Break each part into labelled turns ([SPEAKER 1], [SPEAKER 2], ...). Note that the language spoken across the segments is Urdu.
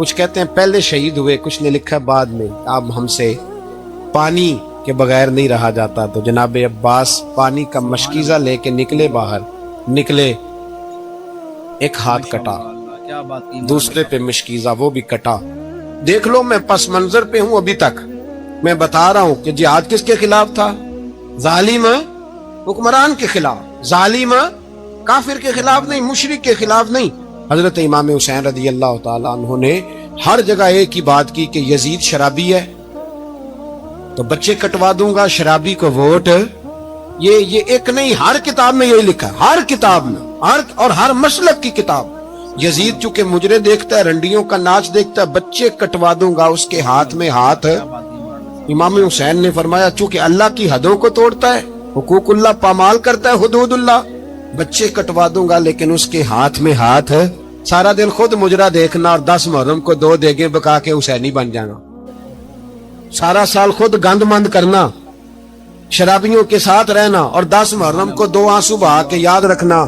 [SPEAKER 1] کچھ کہتے ہیں پہلے شہید ہوئے، کچھ نے لکھا بعد میں اب ہم سے پانی کے بغیر نہیں رہا جاتا۔ تو جناب عباس پانی کا مشکیزہ لے کے نکلے باہر، نکلے، ایک ہاتھ کٹا، دوسرے پہ مشکیزہ وہ بھی کٹا۔ دیکھ لو میں پس منظر پہ ہوں ابھی تک، میں بتا رہا ہوں کہ جہاد کس کے خلاف تھا؟ ظالم حکمران کے خلاف، ظالم کافر کے خلاف نہیں، مشرک کے خلاف نہیں۔ حضرت امام حسین رضی اللہ تعالیٰ عنہ نے ہر جگہ ایک ہی بات کی کہ یزید شرابی ہے تو بچے کٹوا دوں گا، شرابی کو ووٹ۔ یہ ایک نہیں، ہر کتاب میں یہی لکھا ہے، ہر کتاب میں، اور ہر مسلک کی کتاب۔ یزید چونکہ مجرے دیکھتا ہے، رنڈیوں کا ناچ دیکھتا ہے، بچے کٹوا دوں گا، اس کے ہاتھ میں ہاتھ۔ امام حسین نے فرمایا چونکہ اللہ کی حدوں کو توڑتا ہے، حقوق اللہ پامال کرتا ہے، حدود اللہ، بچے کٹوا دوں گا لیکن اس کے ہاتھ میں ہاتھ۔ سارا دن خود مجرا دیکھنا اور 10 محرم کو 2 دیگیں پکا کے حسینی بن جانا، سارا سال خود گند مند کرنا، شرابیوں کے ساتھ رہنا اور 10 محرم کو 2 آنسو بہا کے یاد رکھنا۔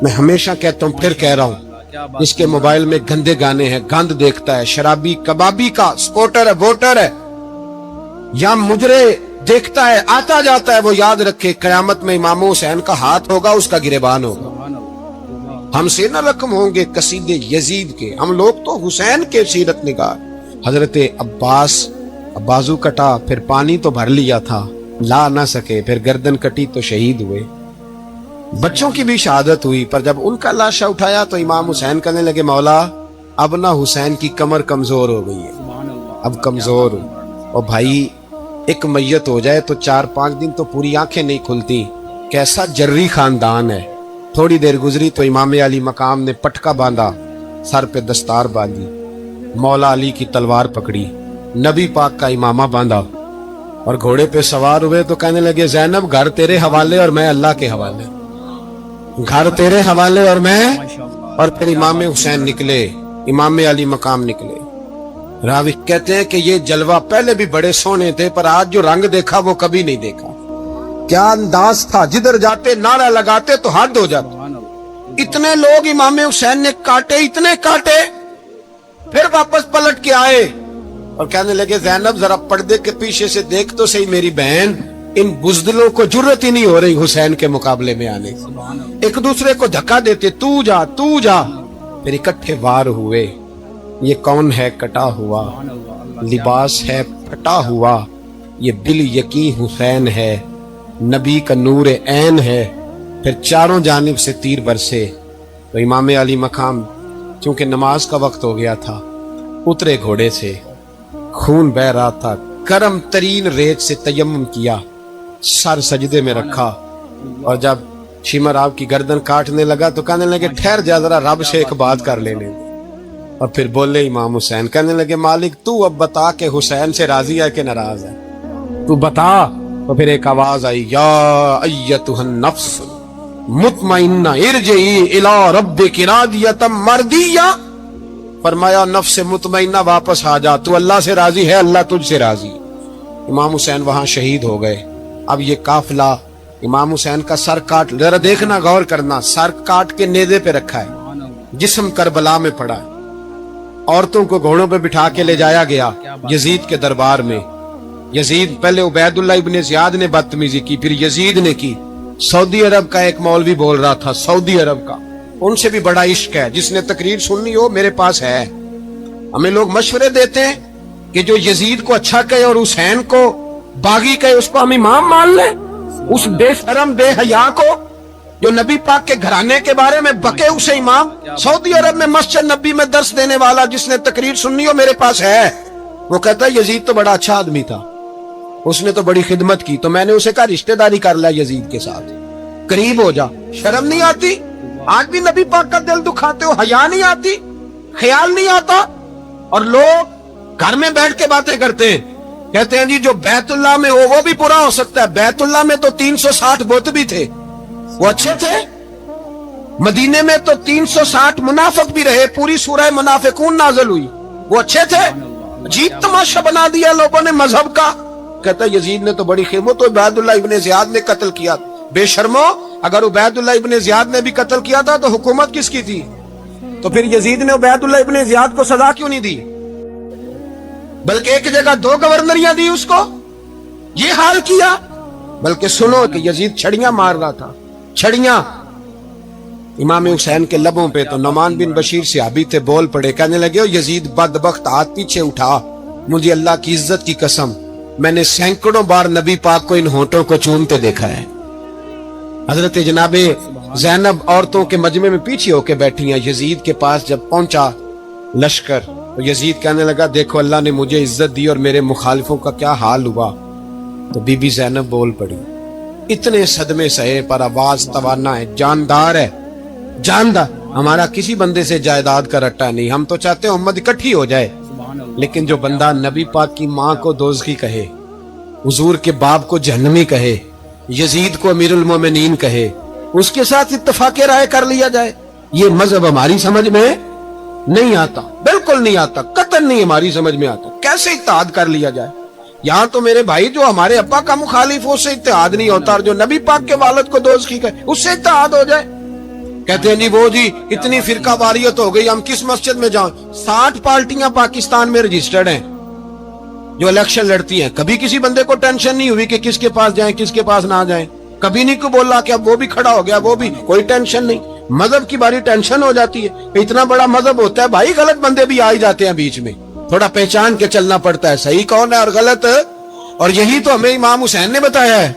[SPEAKER 1] میں ہمیشہ کہتا ہوں، پھر کہہ رہا ہوں، جس کے موبائل میں گندے گانے ہیں، گند دیکھتا ہے، شرابی کبابی کا سپورٹر ہے، ووٹر ہے، یا مجرے دیکھتا ہے آتا جاتا ہے، وہ یاد رکھے قیامت میں امام حسین کا ہاتھ ہوگا، اس کا گریبان ہوگا۔ ہم سے نہ رقم ہوں گے قصیدے یزید کے، ہم لوگ تو حسین کے سیرت نگار۔ حضرت عباس بازو کٹا، پھر پانی تو بھر لیا تھا، لا نہ سکے، پھر گردن کٹی تو شہید ہوئے۔ بچوں کی بھی شہادت ہوئی، پر جب ان کا لاشا اٹھایا تو امام حسین کہنے لگے مولا اب نہ حسین کی کمر کمزور ہو گئی ہے، اب کمزور ہو۔ اور بھائی ایک میت ہو جائے تو 4-5 دن تو پوری آنکھیں نہیں کھلتی، کیسا جری خاندان ہے۔ تھوڑی دیر گزری تو امام علی مقام نے پٹکا باندھا، سر پہ دستار باندھی، مولا علی کی تلوار پکڑی، نبی پاک کا امامہ باندھا اور گھوڑے پہ سوار ہوئے تو کہنے لگے زینب گھر تیرے حوالے اور میں اللہ کے حوالے، گھر تیرے حوالے اور میں۔ اور پھر امام حسین نکلے، امام علی مقام نکلے۔ راوی کہتے ہیں کہ یہ جلوہ پہلے بھی بڑے سونے تھے، پر آج جو رنگ دیکھا وہ کبھی نہیں دیکھا۔ کیا انداز تھا، جدھر جاتے نعرہ لگاتے تو حد ہو جاتا۔ اتنے لوگ امام حسین نے کاٹے، اتنے کاٹے، پھر واپس پلٹ کے آئے اور کہنے لگے زینب ذرا پردے کے پیچھے سے دیکھ تو صحیح میری بہن، ان بزدلوں کو جرت ہی نہیں ہو رہی حسین کے مقابلے میں آنے، ایک دوسرے کو دھکا دیتے، تو جا تو جا۔ پھر اکٹھے وار ہوئے۔ یہ کون ہے کٹا ہوا، لباس ہے پھٹا ہوا، یہ بال یقین حسین ہے، نبی کا نور عین ہے۔ پھر چاروں جانب سے تیر برسے تو امام علی مقام چونکہ نماز کا وقت ہو گیا تھا، اترے گھوڑے سے، خون بہ رہا تھا، گرم ترین ریت سے تیمم کیا، سر سجدے میں رکھا، اور جب شمر آپ کی گردن کاٹنے لگا تو کہنے لگے ٹھہر جا ذرا رب سے ایک بات کر لینے دے۔ اور پھر بولے امام حسین، کہنے لگے مالک تو اب بتا کہ حسین سے راضی ہے کہ ناراض ہے، تو بتا۔ تو پھر ایک آواز آئی، یا ایتھا النفس مطمئنہ ارجعی الی ربک راضیۃ مردیہ، فرمایا نفس مطمئنہ واپس آ جا، تو اللہ سے راضی ہے، اللہ تجھ سے راضی۔ امام حسین وہاں شہید ہو گئے۔ اب یہ قافلہ امام حسین کا سر کاٹ، ذرا دیکھنا غور کرنا، سر کاٹ کے نیزے پہ رکھا ہے، جسم کربلا میں پڑا ہے، عورتوں کو گھوڑوں پہ بٹھا کے لے جایا گیا یزید کے دربار میں۔ یزید پہلے عبید اللہ ابن زیاد نے بدتمیزی کی، پھر یزید نے کی۔ سعودی عرب کا ایک مولوی بول رہا تھا، سعودی عرب کا، ان سے بھی بڑا عشق ہے، جس نے تقریر سننی ہو میرے پاس ہے۔ ہمیں لوگ مشورے دیتے ہیں کہ جو یزید کو اچھا کہے اور حسین کو باغی کہے اس کو ہم امام مان لیں، اس بے شرم بے حیا کو جو نبی پاک کے گھرانے کے بارے میں بکے اسے امام۔ سعودی عرب میں مسجد نبی میں درس دینے والا جس نے تقریر سننی ہو میرے پاس ہے، وہ کہتا ہے یزید تو بڑا اچھا آدمی تھا، اس نے تو بڑی خدمت کی، تو میں نے اسے کہا رشتہ داری کر لیا یزید کے ساتھ، قریب ہو جا۔ شرم نہیں آتی؟ آج بھی نبی پاک کا دل دکھاتے ہو، حیا نہیں آتی، خیال نہیں آتا؟ اور لوگ گھر میں بیٹھ کے باتیں کرتے ہیں، کہتے ہیں جی جو بیت اللہ میں ہو وہ بھی پورا ہو سکتا ہے۔ بیت اللہ میں تو 360 بت بھی تھے، وہ اچھے تھے۔ مدینے میں تو 360 منافق بھی رہے، پوری سورہ منافقون نازل ہوئی، وہ اچھے تھے۔ عجیب تماشا بنا دیا لوگوں نے مذہب کا۔ کہتا یزید نے تو بڑی خدمت، تو عبید اللہ ابن زیاد نے قتل کیا۔ بے شرمو، اگر عبید اللہ ابن زیاد نے بھی قتل کیا تھا تو حکومت کس کی تھی؟ تو پھر یزید نے عبیداللہ ابن زیاد کو سزا کیوں نہیں دی؟ بلکہ ایک جگہ 2 گورنریاں دی اس کو، یہ حال کیا۔ بلکہ سنو کہ یزید چھڑیاں مار رہا تھا، چھڑیاں امام حسین کے لبوں پہ۔ تو نعمان بن بشیر صحابی تھے، بول پڑے، کہنے لگے او یزید بدبخت، ہاتھ پیچھے اٹھا، مجھے اللہ کی عزت کی قسم میں نے سینکڑوں بار نبی پاک کو ان ہونٹوں کو چومتے دیکھا ہے۔ حضرت جناب زینب عورتوں کے مجمع میں پیچھے ہو کے بیٹھی ہیں، یزید کے پاس جب پہنچا لشکر تو یزید کہنے لگا دیکھو اللہ نے مجھے عزت دی اور میرے مخالفوں کا کیا حال ہوا۔ تو بی بی زینب بول پڑی، اتنے صدمے سہے پر آواز توانا ہے، جاندار ہے، جاندار، ہمارا کسی بندے سے جائیداد کا رٹا نہیں، ہم تو چاہتے ہیں امت اکٹھی ہو جائے، لیکن جو بندہ نبی پاک کی ماں کو دوزخی کہے، حضور کے باپ کو جہنمی کہے، یزید کو امیر المومنین کہے، اس کے ساتھ اتفاق رائے کر لیا جائے، یہ مذہب ہماری سمجھ میں نہیں آتا، بالکل نہیں آتا، قطعاً نہیں ہماری سمجھ میں آتا۔ کیسے اتحاد کر لیا جائے؟ یہاں تو میرے بھائی جو ہمارے ابا کا مخالف ہو اس سے اتحاد نہیں ہوتا، اور جو نبی پاک کے والد کو دوزخی کہے اس سے اتحاد ہو جائے۔ کہتے ہیں نہیں وہ جی اتنی فرقہ واریت ہو گئی، ہم کس مسجد میں جاؤں؟ 60 پارٹیاں پاکستان میں رجسٹرڈ ہیں جو الیکشن لڑتی ہیں، کبھی کسی بندے کو ٹینشن نہیں ہوئی کہ کس کے پاس جائیں کس کے پاس نہ جائیں، کبھی نہیں کو بولا کہ اب وہ بھی کھڑا ہو گیا، وہ بھی، کوئی ٹینشن نہیں۔ مذہب کی باری ٹینشن ہو جاتی ہے، اتنا بڑا مذہب ہوتا ہے بھائی، غلط بندے بھی آ ہی جاتے ہیں بیچ میں، تھوڑا پہچان کے چلنا پڑتا ہے صحیح کون ہے اور غلط۔ اور یہی تو ہمیں امام حسین نے بتایا ہے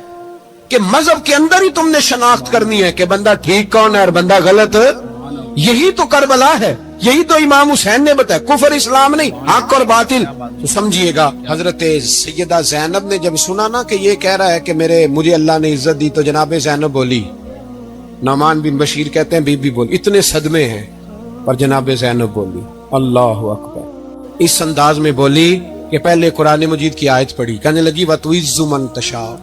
[SPEAKER 1] کہ مذہب کے اندر ہی تم نے شناخت کرنی ہے کہ بندہ ٹھیک کون ہے اور بندہ غلط۔ یہی تو کربلا ہے، یہی تو امام حسین نے بتایا، کفر اسلام نہیں، حق اور باطل۔ تو سمجھیے گا حضرت سیدہ زینب نے جب سنا نا کہ یہ کہہ رہا ہے کہ مجھے اللہ نے عزت دی، تو جناب زینب بولی، نعمان بن بشیر کہتے ہیں بی بی بولی، اتنے صدمے ہیں پر جناب زینب بولی اللہ اکبر، اس انداز میں بولی کہ پہلے قرآن مجید کی آیت پڑھی، کہنے لگی وَتُعِزُّ مَن تَشَاءُ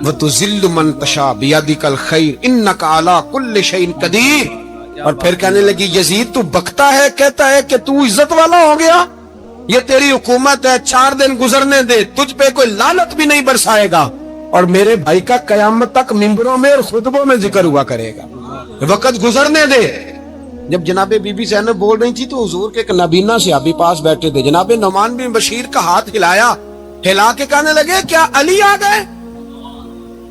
[SPEAKER 1] وَتُذِلُّ مَن تَشَاءُ بِيَدِكَ الْخَيْرُ إِنَّكَ عَلَىٰ كُلِّ شَيْءٍ قَدِيرٌ۔ اور پھر کہنے لگی یزید تو بکتا ہے، کہتا ہے کہ تو عزت والا ہو گیا، یہ تیری حکومت ہے، 4 دن گزرنے دے، تجھ پہ کوئی لعنت بھی نہیں برسائے گا، اور میرے بھائی کا قیامت تک ممبروں میں اور خطبوں میں ذکر ہوا کرے گا، وقت گزرنے دے۔ جب جناب بی بی زینب بول رہی تھی تو حضور کے ایک نابینا صحابی پاس بیٹھے تھے، جناب نعمان بن بشیر کا ہاتھ ہلایا، ہلا کے کہنے لگے کیا علی آ گئے؟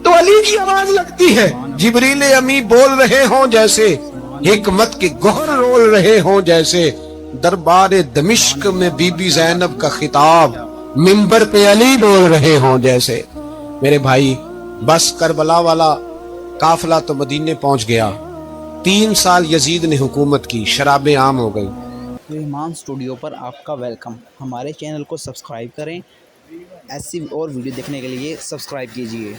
[SPEAKER 1] تو علی کی آواز لگتی ہے، جبریل امی بول رہے ہوں جیسے، حکمت کے گوہر رول رہے ہوں جیسے، دربار دمشق میں بی بی زینب کا خطاب، منبر پہ علی بول رہے ہوں جیسے۔ میرے بھائی بس کربلا والا قافلہ تو مدینے پہنچ گیا، 3 سال یزید نے حکومت کی، شرابیں عام ہو گئی۔
[SPEAKER 2] رحمان اسٹوڈیو پر آپ کا ویلکم، ہمارے چینل کو سبسکرائب کریں، ایسی اور ویڈیو دیکھنے کے لیے سبسکرائب کیجیے۔